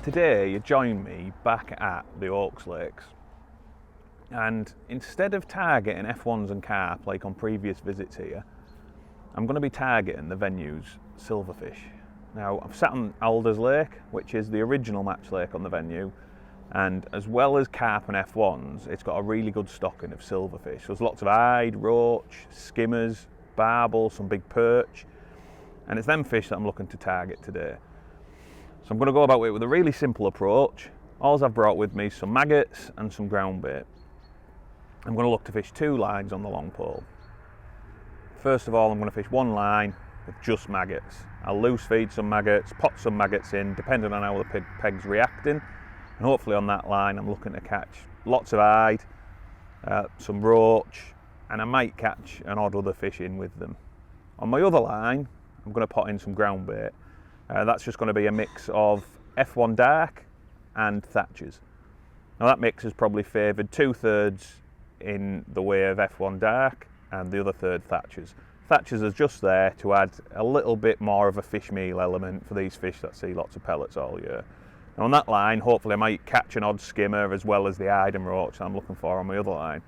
Today you join me back at the Oaks Lakes, and instead of targeting F1s and carp like on previous visits here, I'm going to be targeting the venue's silverfish. Now I've sat on Alders Lake, which is the original match lake on the venue, and as well as carp and F1s, it's got a really good stocking of silverfish. So there's lots of eyed, roach, skimmers, barbel, some big perch, and it's them fish that I'm looking to target today. So I'm going to go about it with a really simple approach. All I've brought with me is some maggots and some ground bait. I'm going to look to fish 2 lines on the long pole. First of all, I'm going to fish 1 line with just maggots. I'll loose feed some maggots, pot some maggots in, depending on how the peg's reacting. And hopefully on that line, I'm looking to catch lots of eyed, some roach, and I might catch an odd other fish in with them. On my other line, I'm going to pot in some ground bait. That's just going to be a mix of F1 dark and thatchers. Now that mix is probably favoured 2/3 in the way of F1 dark and the other 1/3 thatchers. Thatchers is just there to add a little bit more of a fish meal element for these fish that see lots of pellets all year. Now on that line, hopefully I might catch an odd skimmer as well as the eyed and roach that I'm looking for on my other line.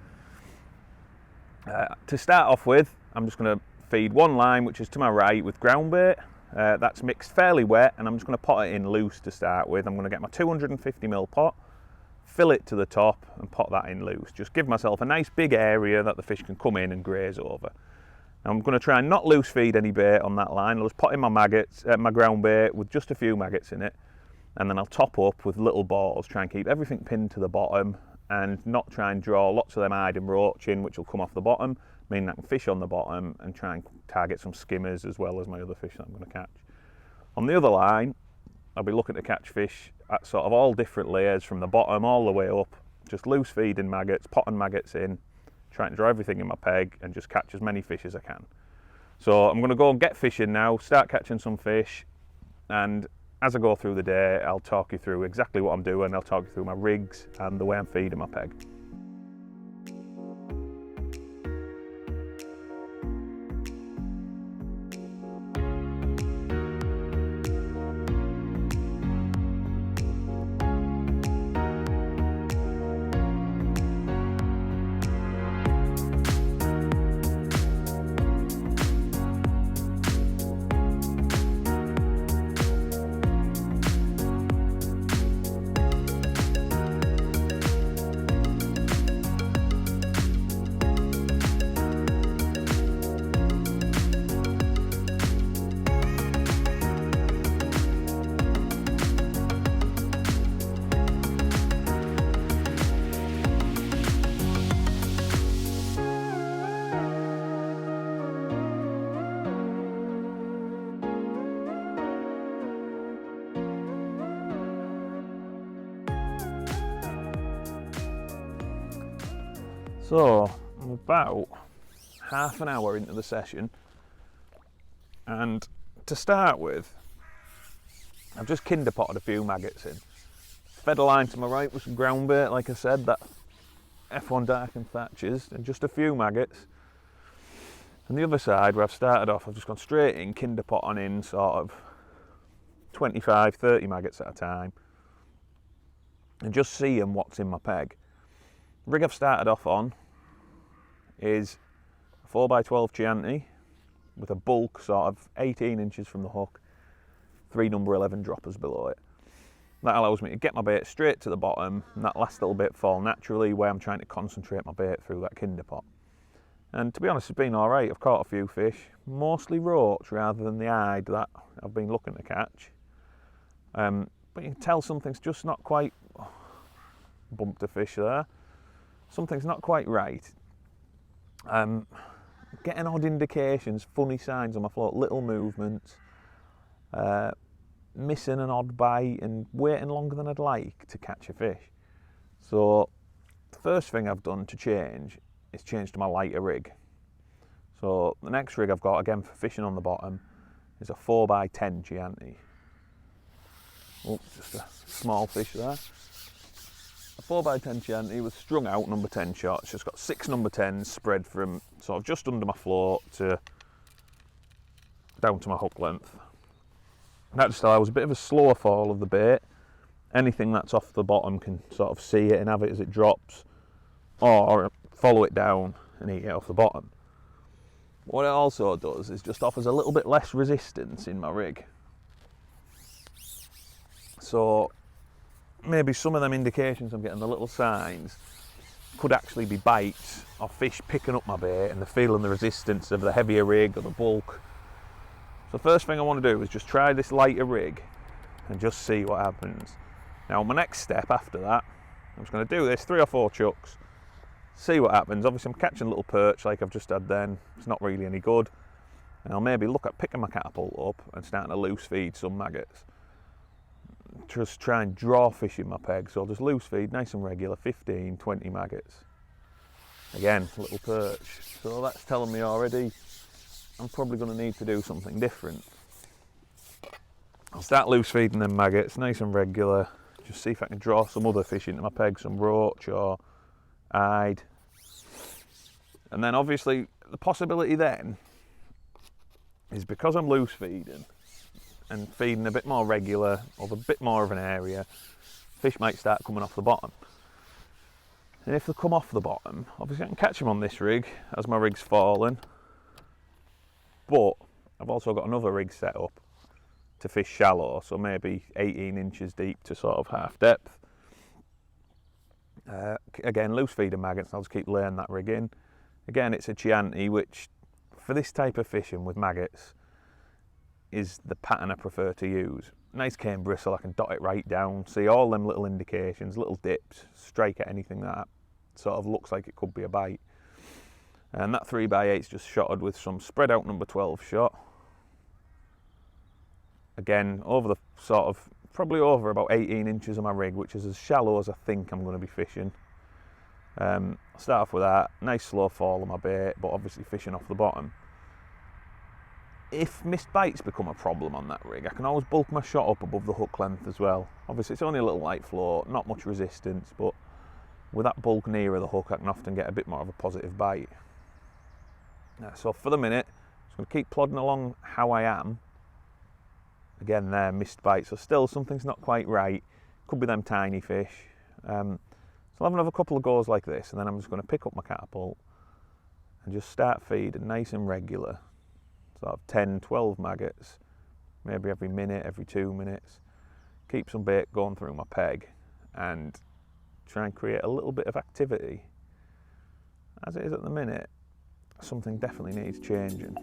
To start off with, I'm just going to feed 1 line, which is to my right, with ground bait. That's mixed fairly wet, and I'm just going to pot it in loose to start with. I'm going to get my 250ml pot, fill it to the top and pot that in loose. Just give myself a nice big area that the fish can come in and graze over. Now I'm going to try and not loose feed any bait on that line. I'll just pot in my maggots, my ground bait with just a few maggots in it, and then I'll top up with little balls, try and keep everything pinned to the bottom and not try and draw lots of them eyed and roach in, which will come off the bottom, meaning I can fish on the bottom and try and target some skimmers as well as my other fish that I'm going to catch. On the other line, I'll be looking to catch fish at sort of all different layers from the bottom all the way up, just loose feeding maggots, potting maggots in, trying to draw everything in my peg and just catch as many fish as I can. So I'm going to go and get fishing now, start catching some fish, and as I go through the day, I'll talk you through exactly what I'm doing. I'll talk you through my rigs and the way I'm feeding my peg. So I'm about half an hour into the session, and to start with, I've just kinder potted a few maggots in. Fed a line to my right with some ground bait, like I said, that F1 dark and thatchers, and just a few maggots. And the other side, where I've started off, I've just gone straight in, kinder potting in sort of 25, 30 maggots at a time, and just seeing what's in my peg. The rig I've started off on is a 4x12 Chianti with a bulk sort of 18 inches from the hook, 3 number 11 droppers below it. That allows me to get my bait straight to the bottom and that last little bit fall naturally where I'm trying to concentrate my bait through that kinder pot. And to be honest, it's been alright. I've caught a few fish, mostly roach rather than the eyed that I've been looking to catch. But you can tell something's just not quite, bumped a fish there. Something's not quite right. Getting odd indications, funny signs on my float, little movements, missing an odd bite and waiting longer than I'd like to catch a fish. So the first thing I've done to change is change to my lighter rig. So the next rig I've got, again for fishing on the bottom, is a 4x10 Chianti. Oh, just a small fish there. A 4x10 Chianti with strung out number 10 shots. Just got 6 number 10s spread from sort of just under my float to down to my hook length. And that just allows a bit of a slower fall of the bait anything that's off the bottom can sort of see it and have it as it drops, or follow it down and eat it off the bottom. What it also does is just offers a little bit less resistance in my rig. So maybe some of them indications I'm getting, the little signs, could actually be bites or fish picking up my bait and they're feeling the resistance of the heavier rig or the bulk. So the first thing I want to do is just try this lighter rig and just see what happens. Now my next step after that, I'm just going to do this 3 or 4 chucks, see what happens. Obviously I'm catching a little perch like I've just had then, it's not really any good. And I'll maybe look at picking my catapult up and starting to loose feed some maggots. Just try and draw fish in my peg, so I'll just loose feed nice and regular, 15, 20 maggots. Again, little perch. So that's telling me already I'm probably going to need to do something different. I'll start loose feeding them maggots, nice and regular, just see if I can draw some other fish into my peg, some roach or eyed. And then obviously the possibility then is, because I'm loose feeding and feeding a bit more regular, or a bit more of an area, fish might start coming off the bottom. And if they come off the bottom, obviously I can catch them on this rig as my rig's falling, but I've also got another rig set up to fish shallow, so maybe 18 inches deep to sort of half depth. Again, loose feeding maggots, I'll just keep laying that rig in. Again, it's a Chianti, which for this type of fishing with maggots is the pattern I prefer to use. Nice cane bristle, I can dot it right down, see all them little indications, little dips, strike at anything that sort of looks like it could be a bite. And that 3x8's just shotted with some spread out number 12 shot. Again, over the sort of, probably over about 18 inches of my rig, which is as shallow as I think I'm going to be fishing. I'll start off with that, nice slow fall on my bait, but obviously fishing off the bottom. If missed bites become a problem on that rig, I can always bulk my shot up above the hook length as well. Obviously it's only a little light float, not much resistance, but with that bulk nearer the hook I can often get a bit more of a positive bite. So for the minute, I'm just going to keep plodding along how I am. Again there, missed bites, so still something's not quite right. Could be them tiny fish. So I'll have another couple of goes like this, and then I'm just going to pick up my catapult and just start feeding nice and regular. Sort of 10, 12 maggots, maybe every minute, every 2 minutes. Keep some bait going through my peg and try and create a little bit of activity. As it is at the minute, something definitely needs changing.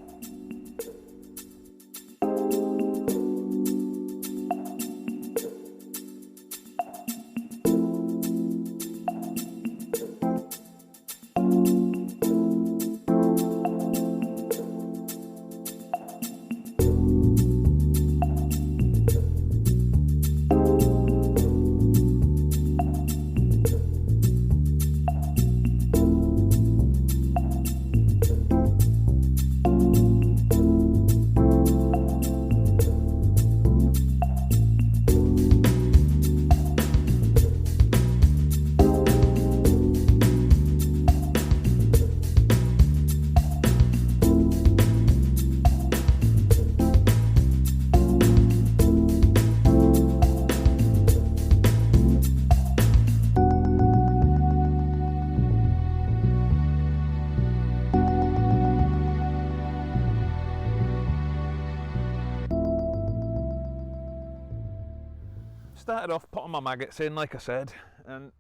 Started off putting my maggots in, like I said, and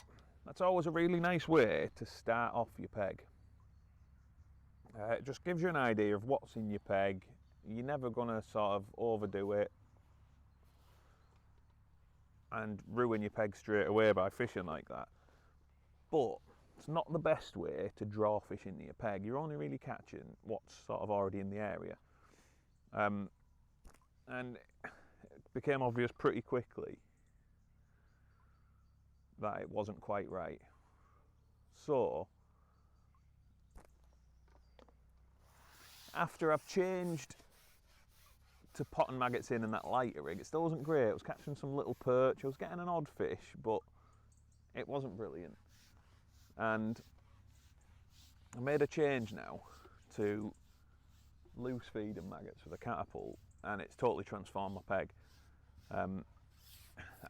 that's always a really nice way to start off your peg. It just gives you an idea of what's in your peg. You're never going to sort of overdo it and ruin your peg straight away by fishing like that. But it's not the best way to draw fish into your peg. You're only really catching what's sort of already in the area. And it became obvious pretty quickly that it wasn't quite right. So after I've changed to potting maggots in that lighter rig, it still wasn't great. I was catching some little perch, I was getting an odd fish, but it wasn't brilliant. And I made a change now to loose feeding maggots with a catapult, and it's totally transformed my peg.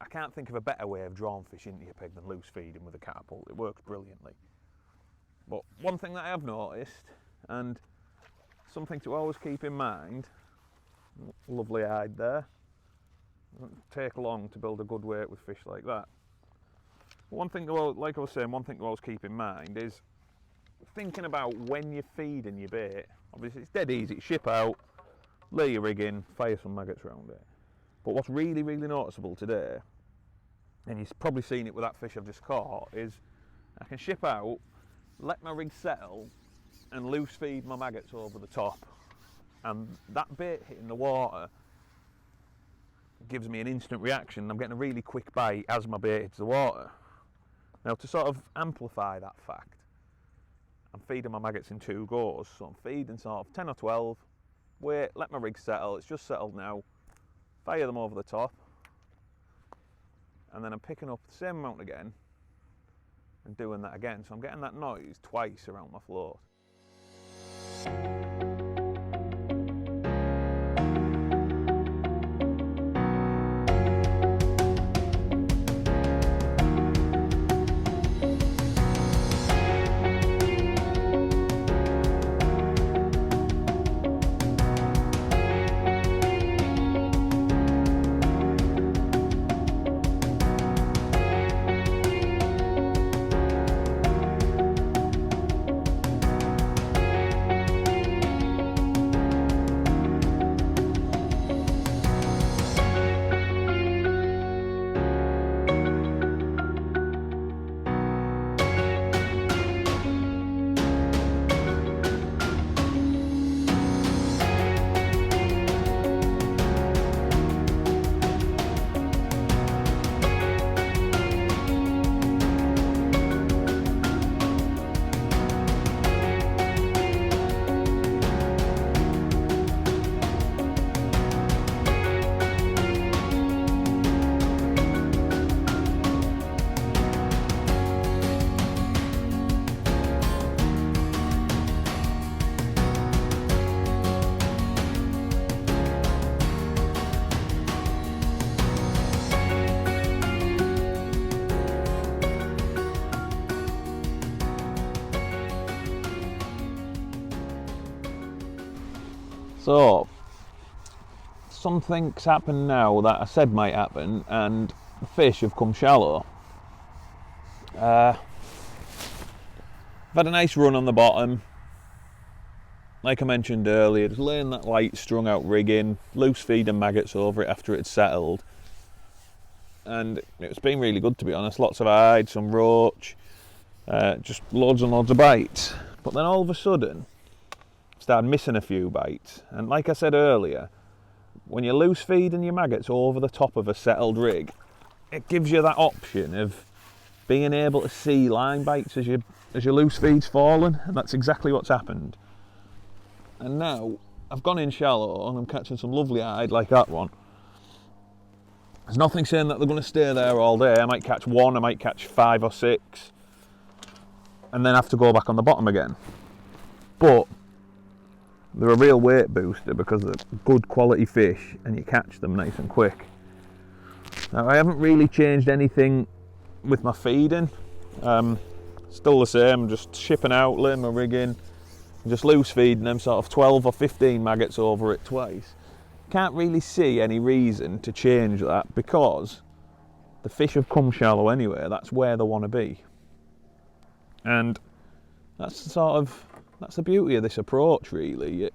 I can't think of a better way of drawing fish into your peg than loose feeding with a catapult. It works brilliantly. But one thing that I have noticed, and something to always keep in mind, lovely hide there, doesn't take long to build a good weight with fish like that. One thing, like I was saying, one thing to always keep in mind is thinking about when you're feeding your bait. Obviously it's dead easy, ship out, lay your rig in, fire some maggots around it. But what's really, really noticeable today, and you've probably seen it with that fish I've just caught, is I can ship out, let my rig settle, and loose feed my maggots over the top. And that bait hitting the water gives me an instant reaction. I'm getting a really quick bite as my bait hits the water. Now, to sort of amplify that fact, I'm feeding my maggots in 2 goes. So I'm feeding sort of 10 or 12, wait, let my rig settle, it's just settled now, fire them over the top, and then I'm picking up the same amount again and doing that again. So I'm getting that noise twice around my float. So, something's happened now that I said might happen, and the fish have come shallow. I've had a nice run on the bottom, like I mentioned earlier, just laying that light strung out rigging, loose feeding maggots over it after it's settled, and it's been really good, to be honest. Lots of hide, some roach, just loads and loads of bites. But then all of a sudden started missing a few bites, and like I said earlier, when you're loose feeding your maggots over the top of a settled rig, it gives you that option of being able to see line bites as your loose feed's falling, and that's exactly what's happened. And now I've gone in shallow and I'm catching some lovely hide like that one. There's nothing saying that they're going to stay there all day. I might catch 1, I might catch 5 or 6, and then have to go back on the bottom again. But they're a real weight booster because they're good quality fish and you catch them nice and quick. Now, I haven't really changed anything with my feeding. Still the same, just shipping out, laying my rig in, and just loose feeding them sort of 12 or 15 maggots over it twice. Can't really see any reason to change that because the fish have come shallow anyway. That's where they want to be. And that's the beauty of this approach, really. You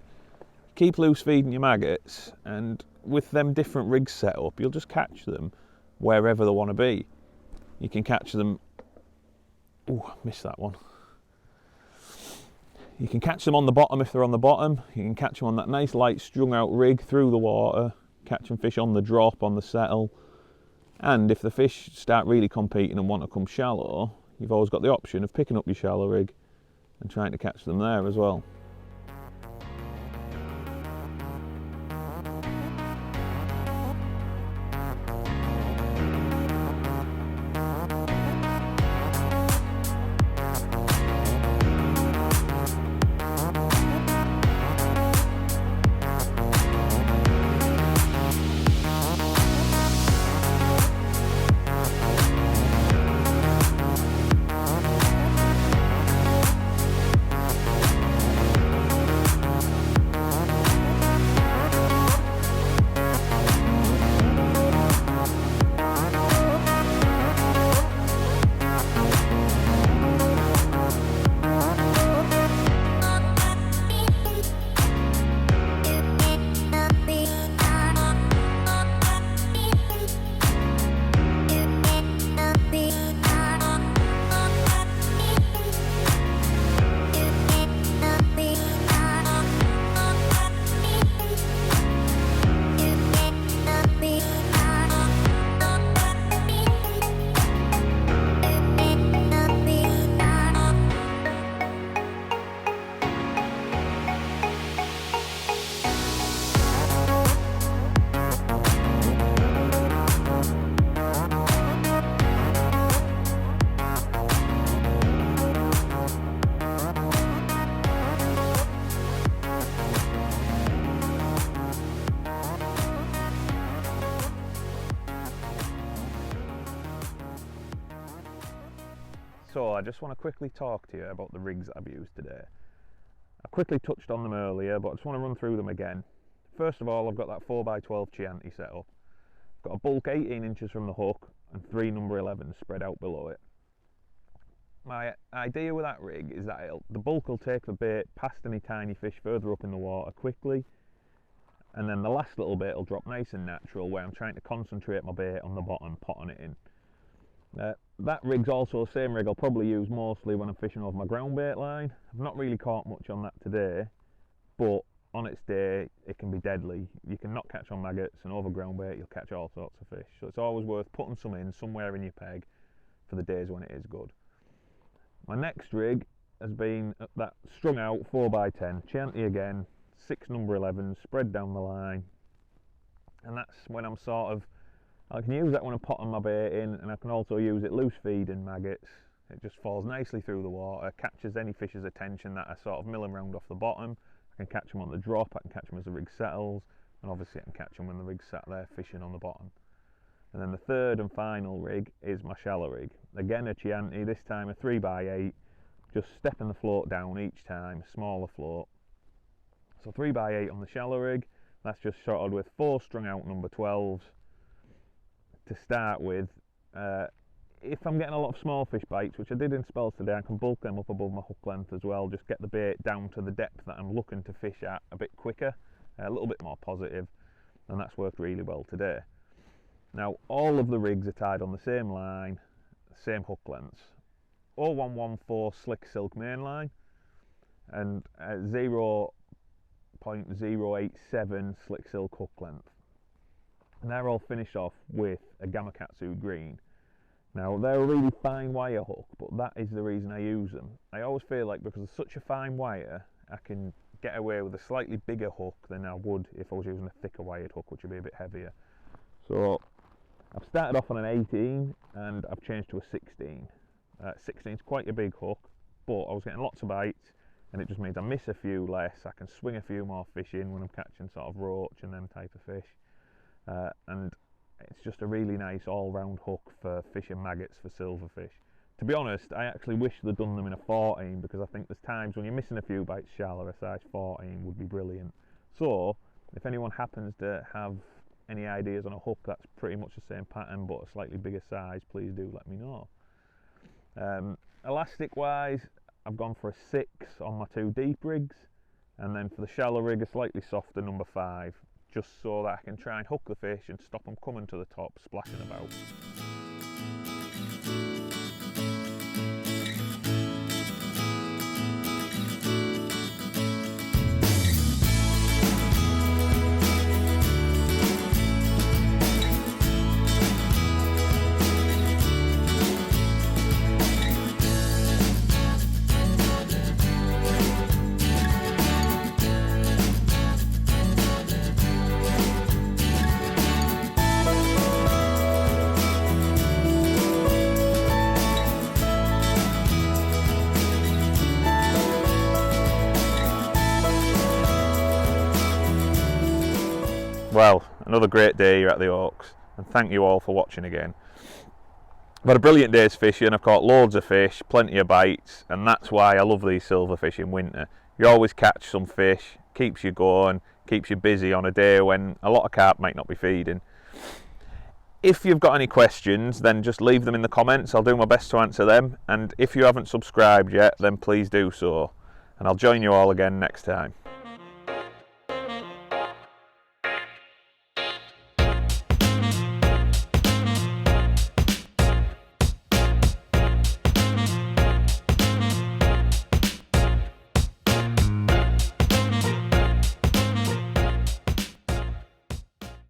keep loose feeding your maggots, and with them different rigs set up, you'll just catch them wherever they want to be. You can catch them. Oh, missed that one. You can catch them on the bottom if they're on the bottom. You can catch them on that nice light strung out rig through the water, catching fish on the drop, on the settle. And if the fish start really competing and want to come shallow, you've always got the option of picking up your shallow rig and trying to catch them there as well. So I just want to quickly talk to you about the rigs that I've used today. I quickly touched on them earlier, but I just want to run through them again. First of all, I've got that 4x12 Chianti set up. I've got a bulk 18 inches from the hook and 3 number 11s spread out below it. My idea with that rig is that the bulk will take the bait past any tiny fish further up in the water quickly, and then the last little bit will drop nice and natural where I'm trying to concentrate my bait on the bottom, potting it in. That rig's also the same rig I'll probably use mostly when I'm fishing over my ground bait line. I've not really caught much on that today, but on its day it can be deadly. You can not catch on maggots, and over ground bait you'll catch all sorts of fish. So it's always worth putting some in somewhere in your peg for the days when it is good. My next rig has been that strung out 4x10 Chianti again, 6 number 11s spread down the line, and that's when I'm sort of, I can use that when I'm potting my bait in, and I can also use it loose feeding maggots. It just falls nicely through the water, catches any fish's attention that are sort of milling around off the bottom. I can catch them on the drop, I can catch them as the rig settles, and obviously I can catch them when the rig's sat there fishing on the bottom. And then the third and final rig is my shallow rig. Again a Chianti, this time a 3x8, just stepping the float down each time, smaller float. So 3x8 on the shallow rig, that's just shotted with 4 strung out number 12s. To start with, if I'm getting a lot of small fish bites, which I did in spells today, I can bulk them up above my hook length as well, just get the bait down to the depth that I'm looking to fish at a bit quicker, a little bit more positive, and that's worked really well today. Now all of the rigs are tied on the same line, same hook lengths, 0114 slick silk main line and 0.087 slick silk hook length. And they're all finished off with a Gamakatsu green. Now they're a really fine wire hook, but that is the reason I use them. I always feel like because it's such a fine wire, I can get away with a slightly bigger hook than I would if I was using a thicker wired hook, which would be a bit heavier. So I've started off on an 18 and I've changed to a 16. 16 is quite a big hook, but I was getting lots of bites, and it just means I miss a few less. I can swing a few more fish in when I'm catching sort of roach and them type of fish. And it's just a really nice all-round hook for fishing maggots for silverfish. To be honest, I actually wish they'd done them in a 14, because I think there's times when you're missing a few bites shallow, a size 14 would be brilliant. So if anyone happens to have any ideas on a hook that's pretty much the same pattern but a slightly bigger size, please do let me know. Elastic wise, I've gone for a 6 on my 2 deep rigs, and then for the shallow rig a slightly softer number 5, just so that I can try and hook the fish and stop them coming to the top splashing about. Well, another great day here at the Oaks, and thank you all for watching again. I've had a brilliant day's fishing. I've caught loads of fish, plenty of bites, and that's why I love these silverfish in winter. You always catch some fish, keeps you going, keeps you busy on a day when a lot of carp might not be feeding. If you've got any questions, then just leave them in the comments. I'll do my best to answer them, and if you haven't subscribed yet, then please do so, and I'll join you all again next time.